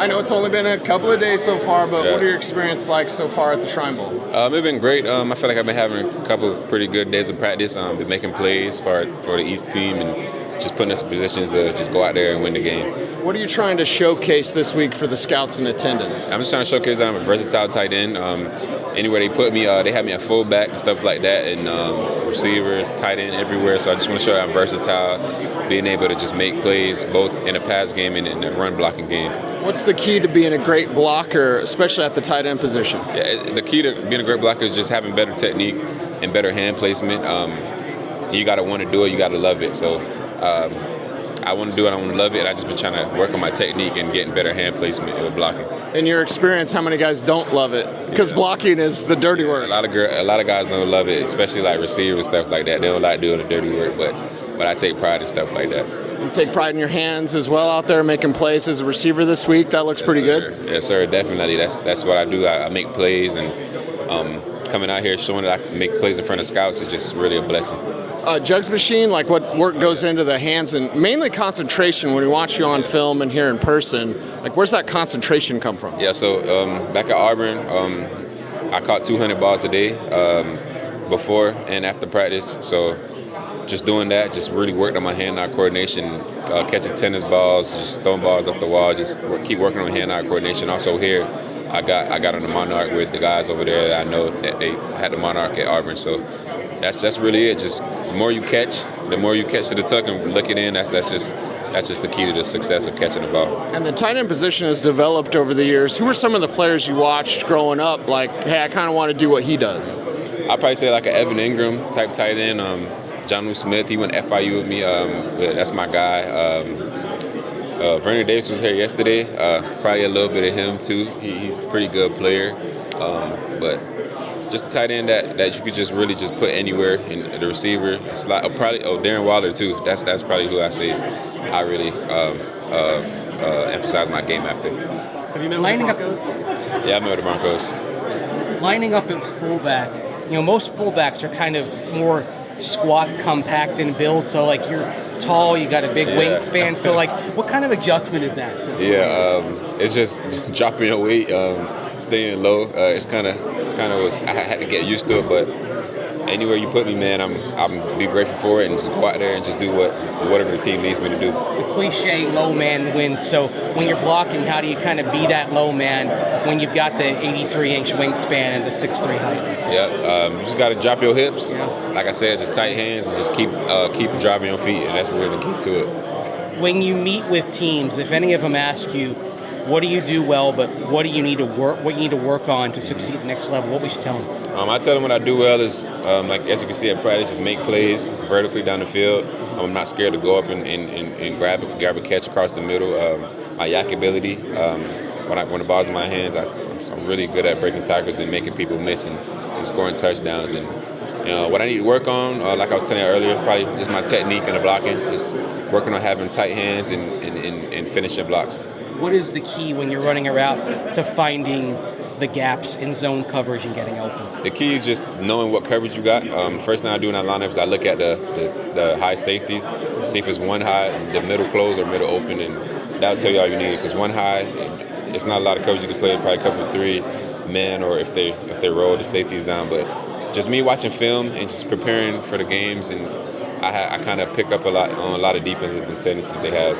I know it's only been a couple of days so far, but Yeah. what are your experience like so far at the Shrine Bowl? It's been great. I feel like I've been having a couple pretty good days of practice. Been making plays for the East team and just putting us in positions to just go out there and win the game. What are you trying to showcase this week for the scouts in attendance? I'm just trying to showcase that I'm a versatile tight end. Anywhere they put me, they have me at fullback and stuff like that, and receivers, tight end, everywhere. So I just want to show that I'm versatile, being able to just make plays both in the pass game and in the run blocking game. What's the key to being a great blocker, especially at the tight end position? Yeah, the key to being a great blocker is just having better technique and better hand placement. You got to want to do it. You got to love it. So I want to do it. I want to love it. I just been trying to work on my technique and getting better hand placement with blocking. In your experience, how many guys don't love it? Because blocking is the dirty work. A lot of guys don't love it, especially like receivers, stuff like that. They don't like doing the dirty work, but I take pride in stuff like that. You take pride in your hands as well out there making plays as a receiver this week. That looks pretty good. Yes, sir. Definitely. That's what I do. I make plays, and coming out here showing that I can make plays in front of scouts is just really a blessing. Jugs machine, like what work goes into the hands and mainly concentration when we watch you on film and here in person, like where's that concentration come from? Yeah, so back at Auburn, I caught 200 balls a day before and after practice. So just doing that, just really worked on my hand-eye coordination, catching tennis balls, just throwing balls off the wall, just keep working on hand-eye coordination. Also here, I got on the Monarch with the guys over there that I know that they had the Monarch at Auburn. So that's really it. Just the more you catch to the tuck and look it in. That's just the key to the success of catching the ball. And the tight end position has developed over the years. Who are some of the players you watched growing up? Like, hey, I kind of want to do what he does. I'd probably say like an Evan Ingram type tight end. John Smith, he went to FIU with me. That's my guy. Vernon Davis was here yesterday. Probably a little bit of him too. He's a pretty good player, but just a tight end that you could just really just put anywhere in the receiver. Darren Waller too. That's probably who I say I really emphasize my game after. Have you been lining up those? Yeah, I met with the Broncos. Lining up at fullback, most fullbacks are kind of more squat, compact in build. So like you're tall, you got a big wingspan. So like, what kind of adjustment is that? It's just dropping your weight, staying low. It's kind of I had to get used to it, but anywhere you put me, man, I'm be grateful for it and just go out there and just do whatever the team needs me to do. The cliche low man wins. So when you're blocking, how do you kind of be that low man when you've got the 83-inch wingspan and the 6'3" height? Yeah, you just got to drop your hips. Yeah. Like I said, just tight hands and just keep driving your feet, and that's really the key to it. When you meet with teams, if any of them ask you, what do you do well, but what do you need to work on to succeed at the next level? What would you tell them? I tell them what I do well is, like as you can see at practice, just make plays vertically down the field. I'm not scared to go up and grab a catch across the middle. My yak ability, when the ball's in my hands, I'm really good at breaking tackles and making people miss and scoring touchdowns. And what I need to work on, like I was telling you earlier, probably just my technique and the blocking. Just working on having tight hands and finishing blocks. What is the key when you're running a route to finding the gaps in zone coverage and getting open? The key is just knowing what coverage you got. First thing I do in that lineup is I look at the high safeties, see if it's one high, the middle closed or middle open, and that'll tell you all you need. Because one high, it's not a lot of coverage you can play. Probably cover 3 men, or if they roll the safeties down. But just me watching film and just preparing for the games, and I kind of pick up a lot on a lot of defenses and tendencies they have.